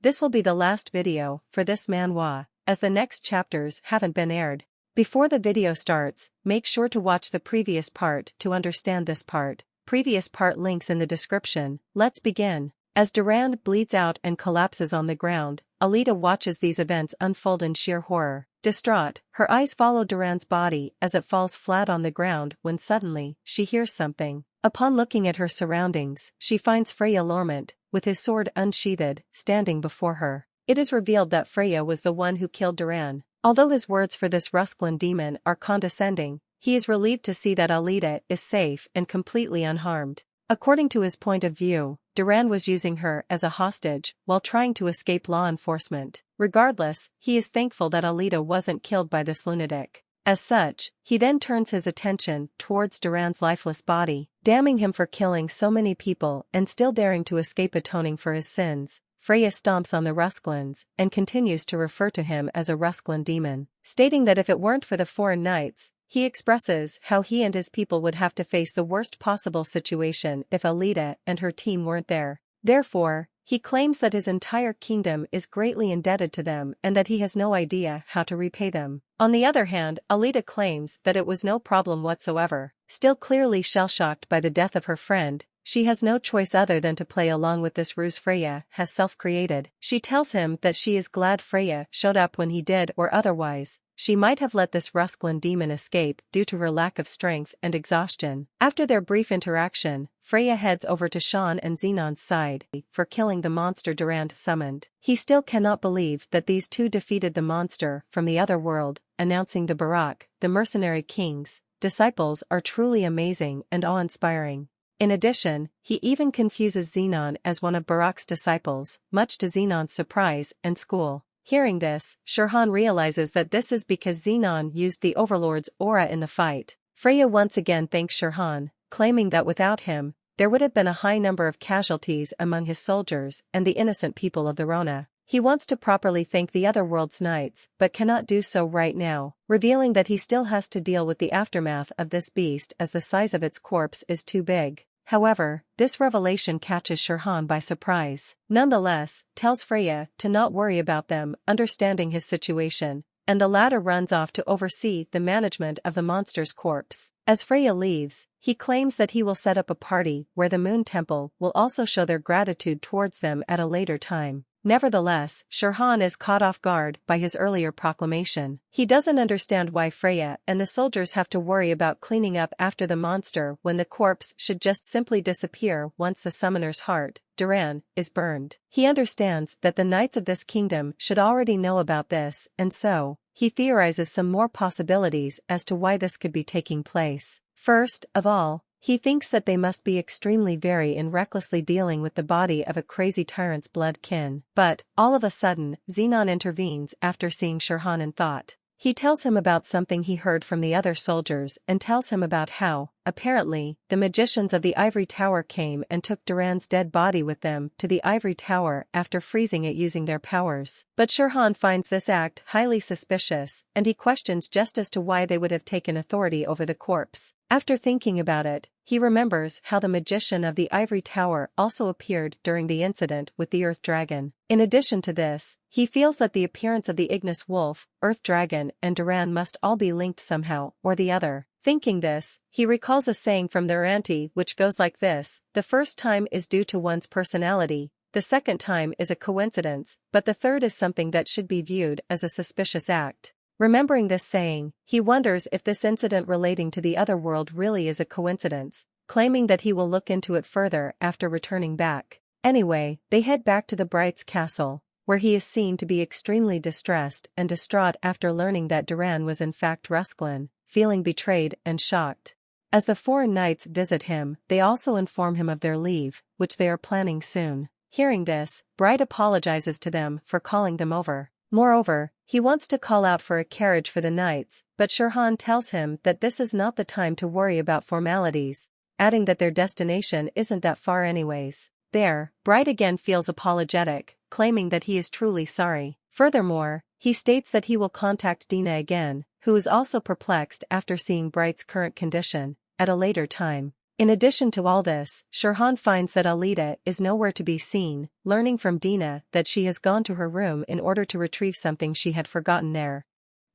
This will be the last video for this manhwa, as the next chapters haven't been aired. Before the video starts, make sure to watch the previous part to understand this part. Previous part links in the description. Let's begin. As Durand bleeds out and collapses on the ground, Alita watches these events unfold in sheer horror. Distraught, her eyes follow Durand's body as it falls flat on the ground when suddenly, she hears something. Upon looking at her surroundings, she finds Freya Lormont, with his sword unsheathed, standing before her. It is revealed that Freya was the one who killed Durand. Although his words for this Rusclan demon are condescending, he is relieved to see that Alita is safe and completely unharmed. According to his point of view, Durand was using her as a hostage while trying to escape law enforcement. Regardless, he is thankful that Alita wasn't killed by this lunatic. As such, he then turns his attention towards Durand's lifeless body, damning him for killing so many people and still daring to escape atoning for his sins. Freya stomps on the Rusclans and continues to refer to him as a Rusclan demon, stating that if it weren't for the foreign knights, he expresses how he and his people would have to face the worst possible situation if Alita and her team weren't there. Therefore, he claims that his entire kingdom is greatly indebted to them and that he has no idea how to repay them. On the other hand, Alita claims that it was no problem whatsoever. Still clearly shell-shocked by the death of her friend, she has no choice other than to play along with this ruse Freya has self-created. She tells him that she is glad Freya showed up when he did, or otherwise, she might have let this Rusclan demon escape due to her lack of strength and exhaustion. After their brief interaction, Freya heads over to Sean and Xenon's side for killing the monster Durand summoned. He still cannot believe that these two defeated the monster from the other world, announcing the Barak, the mercenary king's disciples are truly amazing and awe-inspiring. In addition, he even confuses Xenon as one of Barak's disciples, much to Xenon's surprise and school. Hearing this, Shirhan realizes that this is because Xenon used the Overlord's aura in the fight. Freya once again thanks Shirhan, claiming that without him, there would have been a high number of casualties among his soldiers and the innocent people of the Rona. He wants to properly thank the other world's knights but cannot do so right now, revealing that he still has to deal with the aftermath of this beast as the size of its corpse is too big. However, this revelation catches Shirhan by surprise. Nonetheless, tells Freya to not worry about them, understanding his situation, and the latter runs off to oversee the management of the monster's corpse. As Freya leaves, he claims that he will set up a party where the Moon Temple will also show their gratitude towards them at a later time. Nevertheless, Shirhan is caught off guard by his earlier proclamation. He doesn't understand why Freya and the soldiers have to worry about cleaning up after the monster when the corpse should just simply disappear once the summoner's heart, Durand, is burned. He understands that the knights of this kingdom should already know about this, and so, he theorizes some more possibilities as to why this could be taking place. First of all, he thinks that they must be extremely wary in recklessly dealing with the body of a crazy tyrant's blood kin. But, all of a sudden, Xenon intervenes after seeing Shirhan in thought. He tells him about something he heard from the other soldiers and tells him about how, apparently, the magicians of the Ivory Tower came and took Durand's dead body with them to the Ivory Tower after freezing it using their powers. But Shirhan finds this act highly suspicious, and he questions just as to why they would have taken authority over the corpse. After thinking about it, he remembers how the magician of the Ivory Tower also appeared during the incident with the Earth Dragon. In addition to this, he feels that the appearance of the Ignis Wolf, Earth Dragon, and Durand must all be linked somehow or the other. Thinking this, he recalls a saying from their auntie which goes like this: the first time is due to one's personality, the second time is a coincidence, but the third is something that should be viewed as a suspicious act. Remembering this saying, he wonders if this incident relating to the other world really is a coincidence, claiming that he will look into it further after returning back. Anyway, they head back to the Bright's castle, where he is seen to be extremely distressed and distraught after learning that Durand was in fact Rusclan, feeling betrayed and shocked. As the foreign knights visit him, they also inform him of their leave, which they are planning soon. Hearing this, Bright apologizes to them for calling them over. Moreover, he wants to call out for a carriage for the knights, but Shirhan tells him that this is not the time to worry about formalities, adding that their destination isn't that far anyways. There, Bright again feels apologetic, claiming that he is truly sorry. Furthermore, he states that he will contact Dina again, who is also perplexed after seeing Bright's current condition, at a later time. In addition to all this, Shirhan finds that Alita is nowhere to be seen, learning from Dina that she has gone to her room in order to retrieve something she had forgotten there.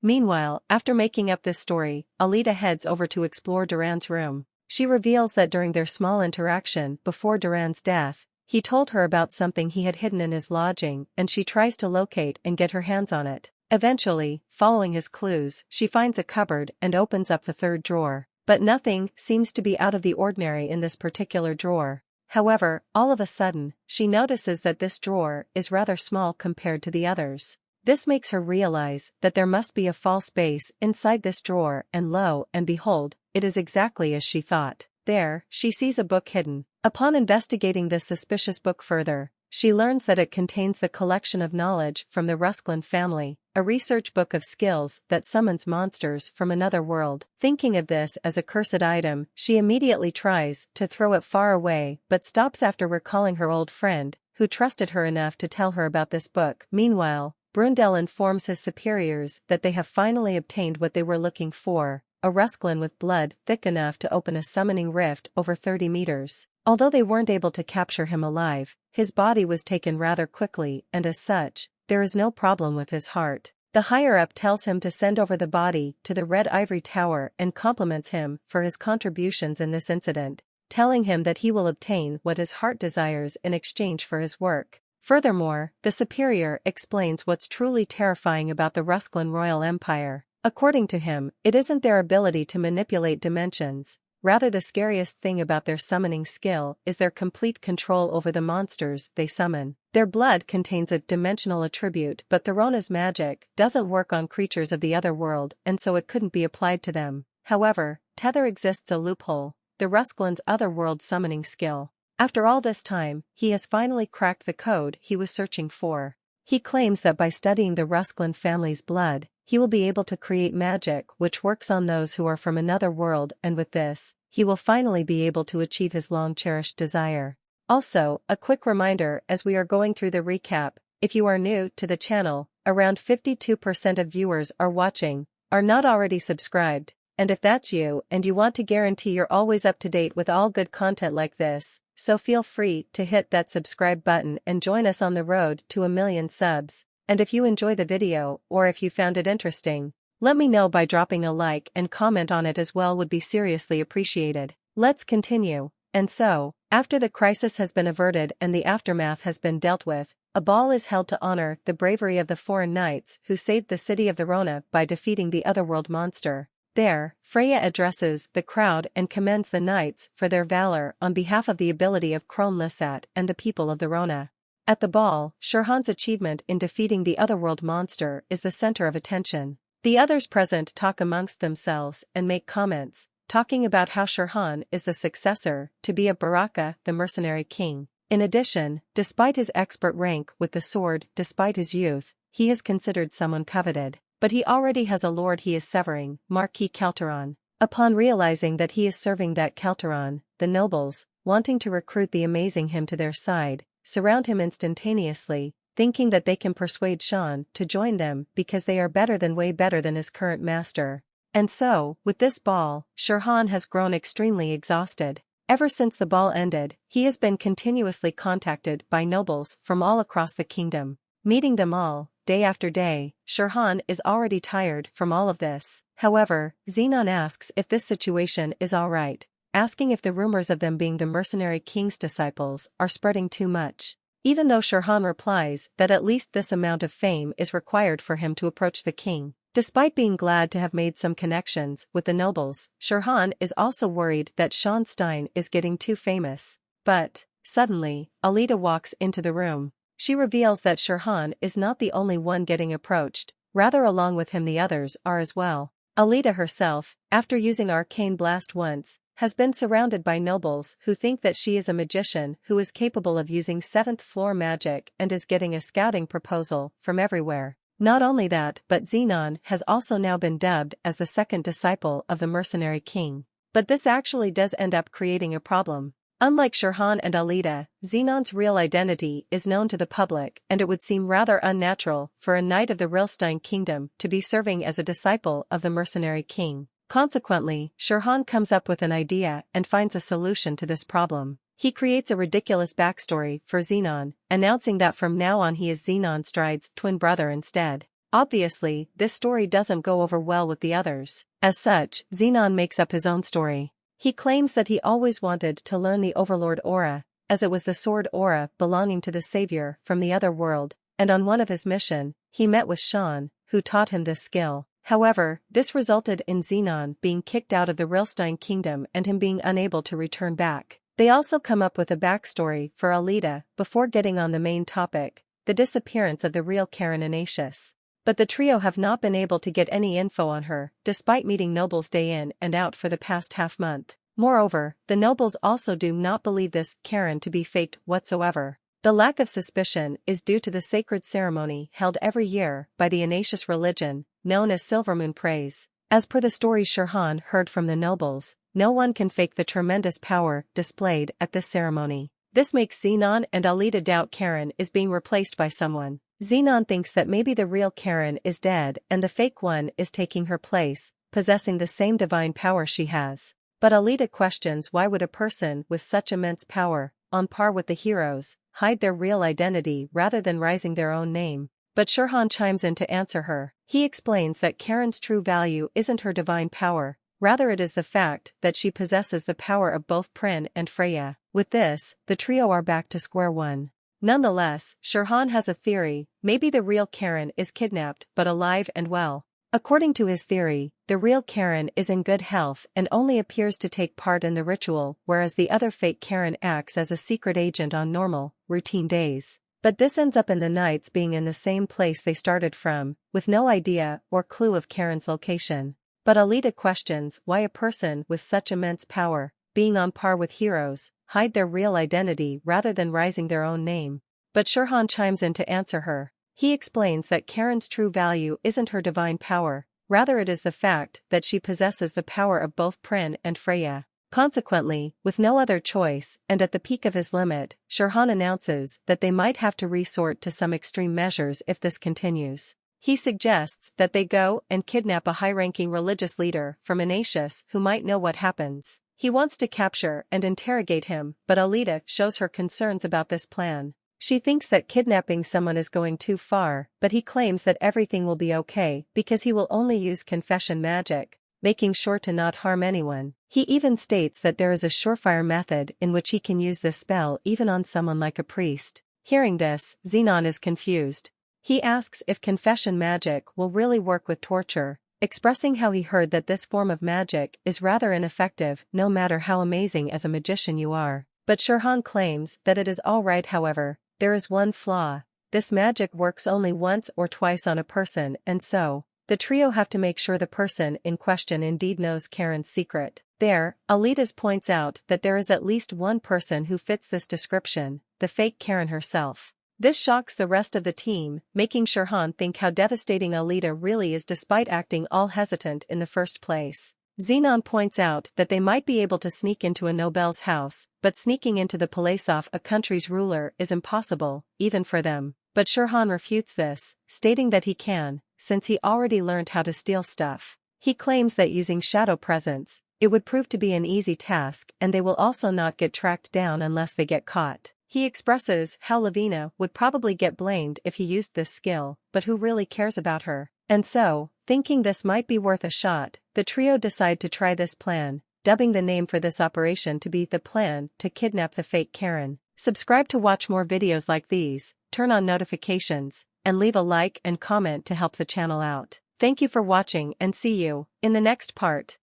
Meanwhile, after making up this story, Alita heads over to explore Duran's room. She reveals that during their small interaction before Duran's death, he told her about something he had hidden in his lodging, and she tries to locate and get her hands on it. Eventually, following his clues, she finds a cupboard and opens up the third drawer. But nothing seems to be out of the ordinary in this particular drawer. However, all of a sudden, she notices that this drawer is rather small compared to the others. This makes her realize that there must be a false base inside this drawer, and lo and behold, it is exactly as she thought. There, she sees a book hidden. Upon investigating this suspicious book further, she learns that it contains the collection of knowledge from the Rusklin family, a research book of skills that summons monsters from another world. Thinking of this as a cursed item, she immediately tries to throw it far away but stops after recalling her old friend, who trusted her enough to tell her about this book. Meanwhile, Brundell informs his superiors that they have finally obtained what they were looking for, a Rusklin with blood thick enough to open a summoning rift over 30 meters. Although they weren't able to capture him alive, his body was taken rather quickly, and as such, there is no problem with his heart. The higher-up tells him to send over the body to the Red Ivory Tower and compliments him for his contributions in this incident, telling him that he will obtain what his heart desires in exchange for his work. Furthermore, the superior explains what's truly terrifying about the Rusklin Royal Empire. According to him, it isn't their ability to manipulate dimensions. Rather, the scariest thing about their summoning skill is their complete control over the monsters they summon. Their blood contains a dimensional attribute, but Therona's magic doesn't work on creatures of the other world, and so it couldn't be applied to them. However, there exists a loophole: the Rusklin's otherworld summoning skill. After all this time, he has finally cracked the code he was searching for. He claims that by studying the Rusklin family's blood, he will be able to create magic which works on those who are from another world, and with this, he will finally be able to achieve his long-cherished desire. Also, a quick reminder as we are going through the recap: if you are new to the channel, around 52% of viewers are not already subscribed, and if that's you and you want to guarantee you're always up to date with all good content like this, so feel free to hit that subscribe button and join us on the road to 1 million subs. And if you enjoy the video, or if you found it interesting, let me know by dropping a like and comment on it as well, would be seriously appreciated. Let's continue. And so, after the crisis has been averted and the aftermath has been dealt with, a ball is held to honor the bravery of the foreign knights who saved the city of Verona by defeating the otherworld monster. There, Freya addresses the crowd and commends the knights for their valor on behalf of the ability of Crone Lissat and the people of Verona. At the ball, Shirhan's achievement in defeating the otherworld monster is the center of attention. The others present talk amongst themselves and make comments, talking about how Shirhan is the successor to be of Baraka, the mercenary king. In addition, despite his expert rank with the sword, despite his youth, he is considered someone coveted. But he already has a lord he is severing, Marquis Calteron. Upon realizing that he is serving that Calteron, the nobles, wanting to recruit the amazing him to their side, surround him instantaneously, thinking that they can persuade Sean to join them because they are way better than his current master. And so, with this ball, Shirhan has grown extremely exhausted. Ever since the ball ended, he has been continuously contacted by nobles from all across the kingdom. Meeting them all, day after day, Shirhan is already tired from all of this. However, Xenon asks if this situation is alright, asking if the rumors of them being the mercenary king's disciples are spreading too much. Even though Shirhan replies that at least this amount of fame is required for him to approach the king. Despite being glad to have made some connections with the nobles, Shirhan is also worried that Sean Stein is getting too famous. But, suddenly, Alita walks into the room. She reveals that Shirhan is not the only one getting approached, rather along with him the others are as well. Alita herself, after using Arcane Blast once, has been surrounded by nobles who think that she is a magician who is capable of using 7th floor magic and is getting a scouting proposal from everywhere. Not only that, but Xenon has also now been dubbed as the second disciple of the mercenary king. But this actually does end up creating a problem. Unlike Shirhan and Alita, Xenon's real identity is known to the public, and it would seem rather unnatural for a knight of the Rilstein kingdom to be serving as a disciple of the mercenary king. Consequently, Shirhan comes up with an idea and finds a solution to this problem. He creates a ridiculous backstory for Xenon, announcing that from now on he is Xenon Stride's twin brother instead. Obviously, this story doesn't go over well with the others. As such, Xenon makes up his own story. He claims that he always wanted to learn the Overlord Aura, as it was the sword aura belonging to the savior from the other world, and on one of his missions, he met with Sean, who taught him this skill. However, this resulted in Xenon being kicked out of the Railstein Kingdom and him being unable to return back. They also come up with a backstory for Alita before getting on the main topic, the disappearance of the real Karen Ignatius. But the trio have not been able to get any info on her, despite meeting nobles day in and out for the past half-month. Moreover, the nobles also do not believe this Karen to be faked whatsoever. The lack of suspicion is due to the sacred ceremony held every year by the Ignatius religion, known as Silver Moon Praise. As per the stories Shirhan heard from the nobles, no one can fake the tremendous power displayed at this ceremony. This makes Xenon and Alita doubt Karen is being replaced by someone. Xenon thinks that maybe the real Karen is dead and the fake one is taking her place, possessing the same divine power she has. But Alita questions why would a person with such immense power, on par with the heroes, hide their real identity rather than rising their own name. But Shirhan chimes in to answer her. He explains that Karen's true value isn't her divine power, rather it is the fact that she possesses the power of both Prin and Freya. With this, the trio are back to square one. Nonetheless, Shirhan has a theory, maybe the real Karen is kidnapped but alive and well. According to his theory, the real Karen is in good health and only appears to take part in the ritual, whereas the other fake Karen acts as a secret agent on normal, routine days. But this ends up in the Knights being in the same place they started from, with no idea or clue of Karen's location. But Alita questions why a person with such immense power, being on par with heroes, hide their real identity rather than rising their own name. But Shirhan chimes in to answer her. He explains that Karen's true value isn't her divine power, rather it is the fact that she possesses the power of both Prin and Freya. Consequently, with no other choice, and at the peak of his limit, Shirhan announces that they might have to resort to some extreme measures if this continues. He suggests that they go and kidnap a high-ranking religious leader from Ignatius who might know what happens. He wants to capture and interrogate him, but Alita shows her concerns about this plan. She thinks that kidnapping someone is going too far, but he claims that everything will be okay because he will only use confession magic, making sure to not harm anyone. He even states that there is a surefire method in which he can use this spell even on someone like a priest. Hearing this, Xenon is confused. He asks if confession magic will really work with torture, expressing how he heard that this form of magic is rather ineffective no matter how amazing as a magician you are. But Shirhan claims that it is alright. However, there is one flaw. This magic works only once or twice on a person, and so, the trio have to make sure the person in question indeed knows Karen's secret. There, Alita points out that there is at least one person who fits this description, the fake Karen herself. This shocks the rest of the team, making Shirhan think how devastating Alita really is despite acting all hesitant in the first place. Xenon points out that they might be able to sneak into a noble's house, but sneaking into the palace of a country's ruler is impossible, even for them. But Shirhan refutes this, stating that he can, since he already learned how to steal stuff. He claims that using shadow presence, it would prove to be an easy task and they will also not get tracked down unless they get caught. He expresses how Lavina would probably get blamed if he used this skill, but who really cares about her? And so, thinking this might be worth a shot, the trio decide to try this plan, dubbing the name for this operation to be the plan to kidnap the fake Karen. Subscribe to watch more videos like these, turn on notifications, and leave a like and comment to help the channel out. Thank you for watching and see you in the next part.